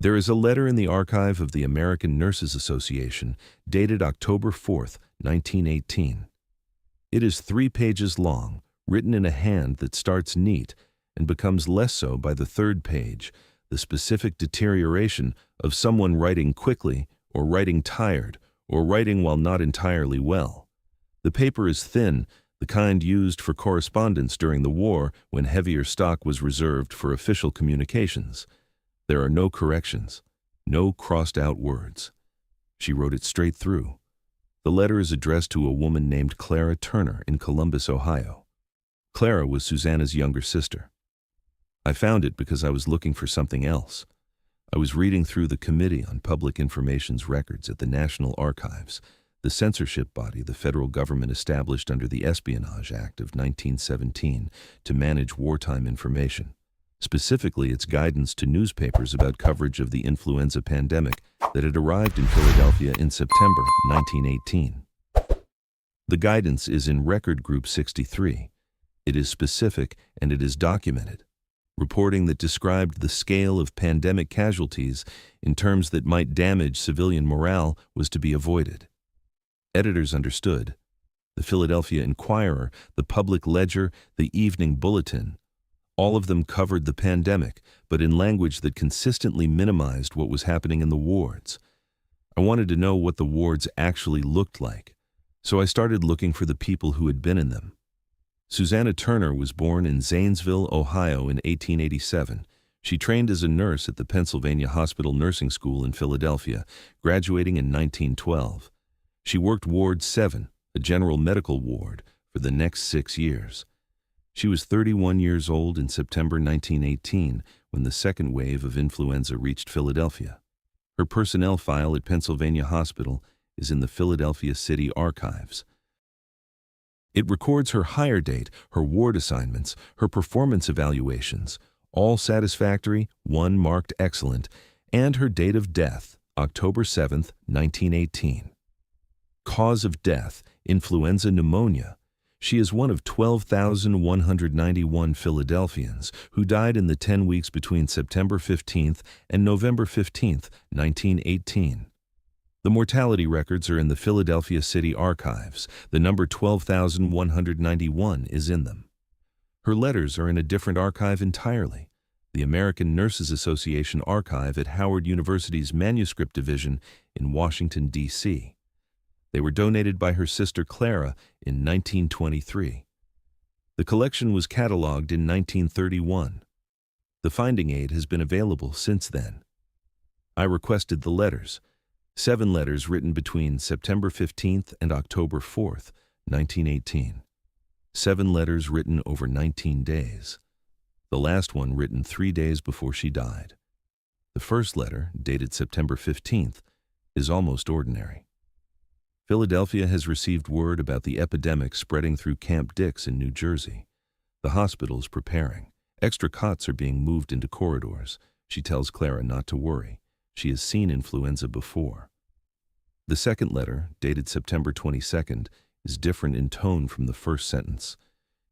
There is a letter in the archive of the American Nurses Association dated October 4th, 1918. It is 3 pages long, written in a hand that starts neat and becomes less so by the 3rd page, the specific deterioration of someone writing quickly or writing tired or writing while not entirely well. The paper is thin, the kind used for correspondence during the war when heavier stock was reserved for official communications. There are no corrections, no crossed-out words. She wrote it straight through. The letter is addressed to a woman named Clara Turner in Columbus, Ohio. Clara was Susanna's younger sister. I found it because I was looking for something else. I was reading through the Committee on Public Information's records at the National Archives, the censorship body the federal government established under the Espionage Act of 1917 to manage wartime information, specifically its guidance to newspapers about coverage of the influenza pandemic that had arrived in Philadelphia in September 1918. The guidance is in Record Group 63. It is specific and it is documented. Reporting that described the scale of pandemic casualties in terms that might damage civilian morale was to be avoided. Editors understood. The Philadelphia Inquirer, the Public Ledger, the Evening Bulletin, all of them covered the pandemic, but in language that consistently minimized what was happening in the wards. I wanted to know what the wards actually looked like, so I started looking for the people who had been in them. Susanna Turner was born in Zanesville, Ohio in 1887. She trained as a nurse at the Pennsylvania Hospital Nursing School in Philadelphia, graduating in 1912. She worked Ward 7, a general medical ward, for the next 6 years. She was 31 years old in September 1918 when the second wave of influenza reached Philadelphia. Her personnel file at Pennsylvania Hospital is in the Philadelphia City Archives. It records her hire date, her ward assignments, her performance evaluations, all satisfactory, one marked excellent, and her date of death, October 7, 1918. Cause of death, influenza pneumonia. She is one of 12,191 Philadelphians who died in the 10 weeks between September 15th and November 15th, 1918. The mortality records are in the Philadelphia City Archives. The number 12,191 is in them. Her letters are in a different archive entirely, the American Nurses Association archive at Howard University's Manuscript Division in Washington, D.C. They were donated by her sister Clara in 1923. The collection was cataloged in 1931. The finding aid has been available since then. I requested the letters. 7 letters written between September 15th and October 4th, 1918. 7 letters written over 19 days. The last one written 3 days before she died. The first letter, dated September 15th, is almost ordinary. Philadelphia has received word about the epidemic spreading through Camp Dix in New Jersey. The hospital is preparing. Extra cots are being moved into corridors. She tells Clara not to worry. She has seen influenza before. The second letter, dated September 22nd, is different in tone from the first sentence.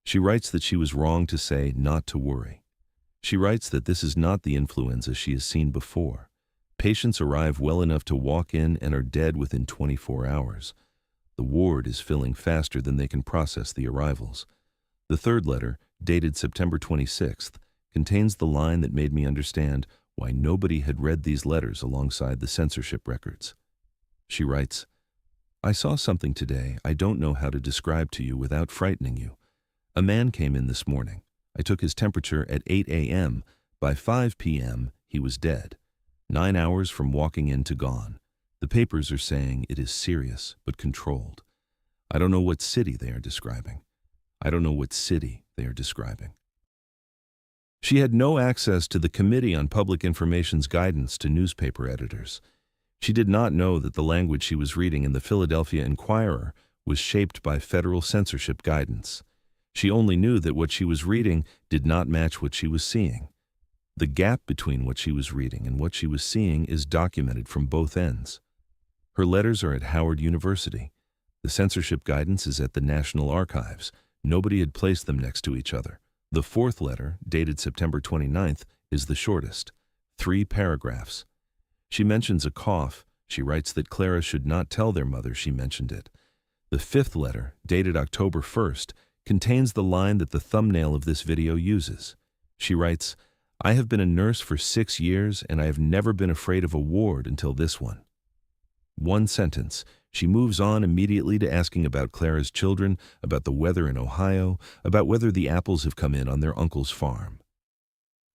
She writes that she was wrong to say not to worry. She writes that this is not the influenza she has seen before. Patients arrive well enough to walk in and are dead within 24 hours. The ward is filling faster than they can process the arrivals. The third letter, dated September 26th, contains the line that made me understand why nobody had read these letters alongside the censorship records. She writes, "I saw something today I don't know how to describe to you without frightening you. A man came in this morning. I took his temperature at 8 a.m. By 5 p.m. he was dead. 9 hours from walking in to gone. The papers are saying it is serious but controlled. I don't know what city they are describing. I don't know what city they are describing." She had no access to the Committee on Public Information's guidance to newspaper editors. She did not know that the language she was reading in the Philadelphia Inquirer was shaped by federal censorship guidance. She only knew that what she was reading did not match what she was seeing. The gap between what she was reading and what she was seeing is documented from both ends. Her letters are at Howard University. The censorship guidance is at the National Archives. Nobody had placed them next to each other. The fourth letter, dated September 29th, is the shortest, 3 paragraphs. She mentions a cough. She writes that Clara should not tell their mother she mentioned it. The fifth letter, dated October 1st, contains the line that the thumbnail of this video uses. She writes, "I have been a nurse for 6 years and I have never been afraid of a ward until this one." One sentence. She moves on immediately to asking about Clara's children, about the weather in Ohio, about whether the apples have come in on their uncle's farm.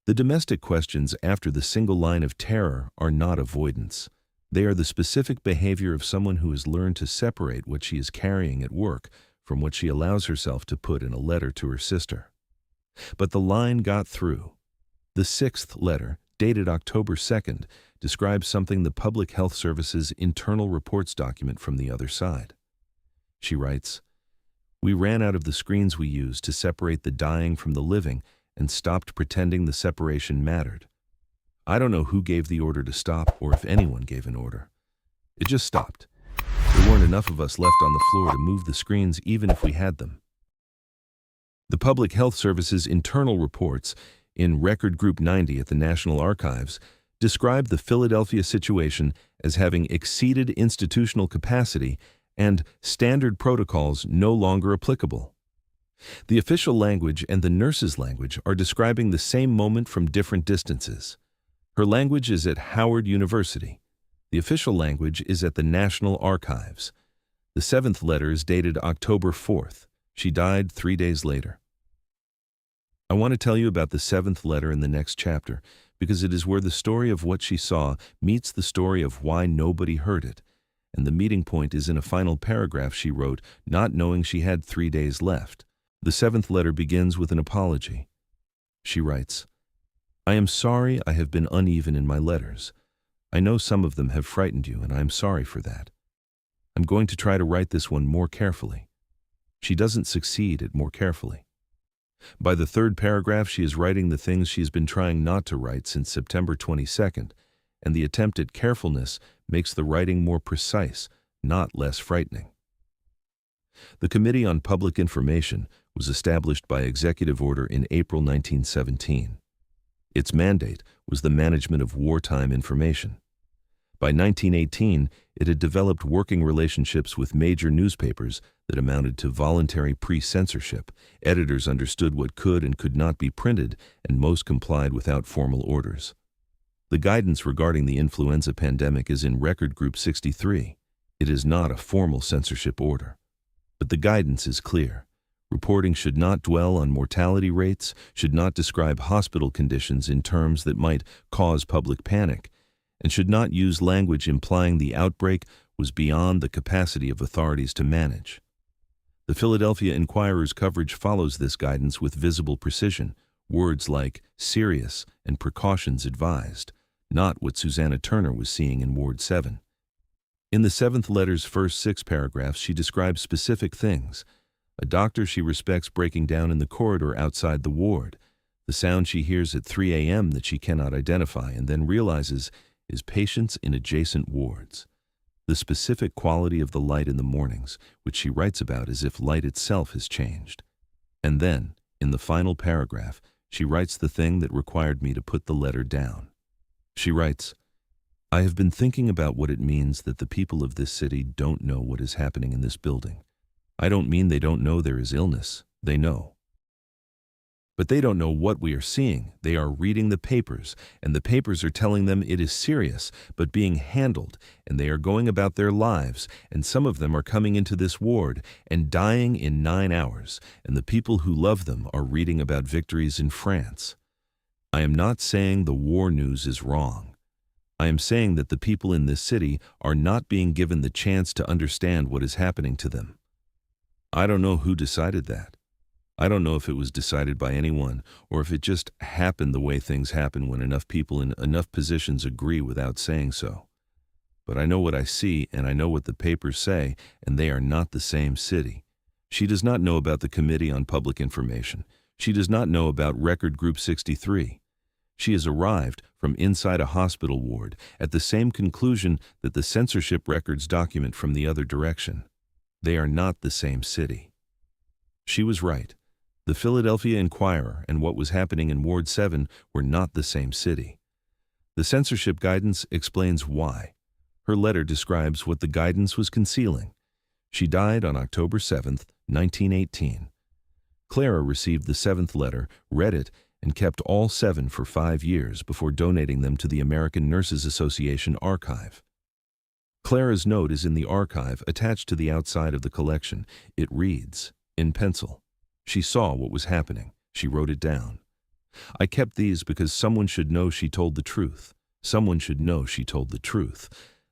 The domestic questions after the single line of terror are not avoidance. They are the specific behavior of someone who has learned to separate what she is carrying at work from what she allows herself to put in a letter to her sister. But the line got through. The sixth letter, dated October 2nd, describes something the Public Health Service's internal reports document from the other side. She writes, "We ran out of the screens we used to separate the dying from the living and stopped pretending the separation mattered. I don't know who gave the order to stop or if anyone gave an order. It just stopped. There weren't enough of us left on the floor to move the screens even if we had them." The Public Health Service's internal reports in Record Group 90 at the National Archives describe the Philadelphia situation as having exceeded institutional capacity and standard protocols no longer applicable. The official language and the nurse's language are describing the same moment from different distances. Her language is at Howard University. The official language is at the National Archives. The seventh letter is dated October 4th. She died 3 days later. I want to tell you about the seventh letter in the next chapter because it is where the story of what she saw meets the story of why nobody heard it, and the meeting point is in a final paragraph she wrote, not knowing she had 3 days left. The seventh letter begins with an apology. She writes, "I am sorry I have been uneven in my letters. I know some of them have frightened you, and I am sorry for that. I'm going to try to write this one more carefully." She doesn't succeed at more carefully. By the third paragraph, she is writing the things she has been trying not to write since September 22nd, and the attempt at carefulness makes the writing more precise, not less frightening. The Committee on Public Information was established by executive order in April 1917. Its mandate was the management of wartime information. By 1918, it had developed working relationships with major newspapers that amounted to voluntary pre-censorship. Editors understood what could and could not be printed, and most complied without formal orders. The guidance regarding the influenza pandemic is in Record Group 63. It is not a formal censorship order. But the guidance is clear. Reporting should not dwell on mortality rates, should not describe hospital conditions in terms that might cause public panic, and should not use language implying the outbreak was beyond the capacity of authorities to manage. The Philadelphia Inquirer's coverage follows this guidance with visible precision, words like serious and precautions advised, not what Susanna Turner was seeing in Ward 7. In the seventh letter's first 6 paragraphs, she describes specific things: a doctor she respects breaking down in the corridor outside the ward, the sound she hears at 3 a.m. that she cannot identify and then realizes is patients in adjacent wards, the specific quality of the light in the mornings, which she writes about as if light itself has changed. And then, in the final paragraph, she writes the thing that required me to put the letter down. She writes, "I have been thinking about what it means that the people of this city don't know what is happening in this building. I don't mean they don't know there is illness. They know. But they don't know what we are seeing. They are reading the papers, and the papers are telling them it is serious, but being handled, and they are going about their lives, and some of them are coming into this ward and dying in 9 hours, and the people who love them are reading about victories in France. I am not saying the war news is wrong. I am saying that the people in this city are not being given the chance to understand what is happening to them. I don't know who decided that. I don't know if it was decided by anyone or if it just happened the way things happen when enough people in enough positions agree without saying so. But I know what I see and I know what the papers say, and they are not the same city. She does not know about the Committee on Public Information. She does not know about Record Group 63. She has arrived from inside a hospital ward at the same conclusion that the censorship records document from the other direction. They are not the same city." She was right. The Philadelphia Inquirer and what was happening in Ward 7 were not the same city. The censorship guidance explains why. Her letter describes what the guidance was concealing. She died on October 7, 1918. Clara received the 7th letter, read it, and kept all 7 for 5 years before donating them to the American Nurses Association archive. Clara's note is in the archive attached to the outside of the collection. It reads, in pencil, "She saw what was happening. She wrote it down. I kept these because someone should know she told the truth. Someone should know she told the truth."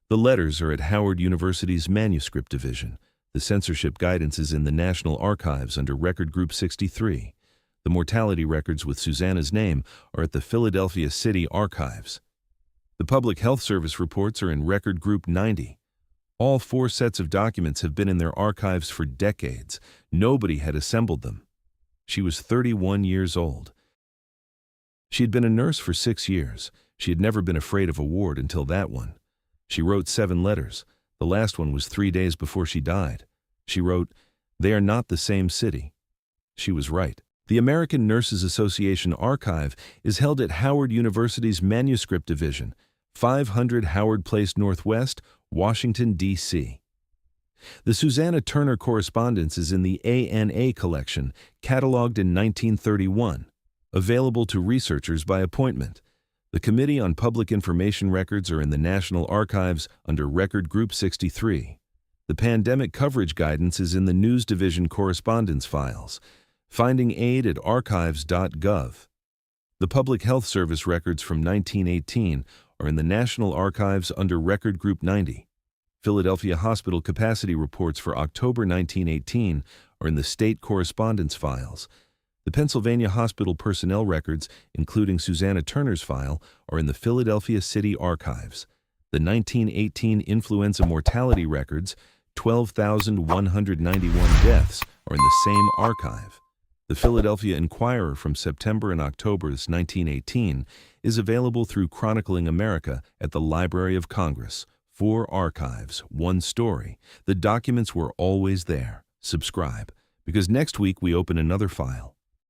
The letters are at Howard University's Manuscript Division. The censorship guidance is in the National Archives under Record Group 63. The mortality records with Susanna's name are at the Philadelphia City Archives. The Public Health Service reports are in Record Group 90. All 4 sets of documents have been in their archives for decades. Nobody had assembled them. She was 31 years old. She had been a nurse for 6 years. She had never been afraid of a ward until that one. She wrote 7 letters. The last one was 3 days before she died. She wrote, "They are not the same city." She was right. The American Nurses Association archive is held at Howard University's Manuscript Division, 500 Howard Place Northwest, Washington, D.C. The Susanna Turner correspondence is in the ANA collection, cataloged in 1931, available to researchers by appointment. The Committee on Public Information Records are in the National Archives under Record Group 63. The Pandemic Coverage Guidance is in the News Division Correspondence Files. Finding aid at archives.gov. The Public Health Service records from 1918 are in the National Archives under Record Group 90. Philadelphia Hospital Capacity Reports for October 1918 are in the State Correspondence Files. The Pennsylvania Hospital Personnel Records, including Susanna Turner's file, are in the Philadelphia City Archives. The 1918 Influenza Mortality Records, 12,191 deaths, are in the same archive. The Philadelphia Inquirer from September and October 1918 is available through Chronicling America at the Library of Congress. 4 archives, 1 story. The documents were always there. Subscribe, because next week we open another file.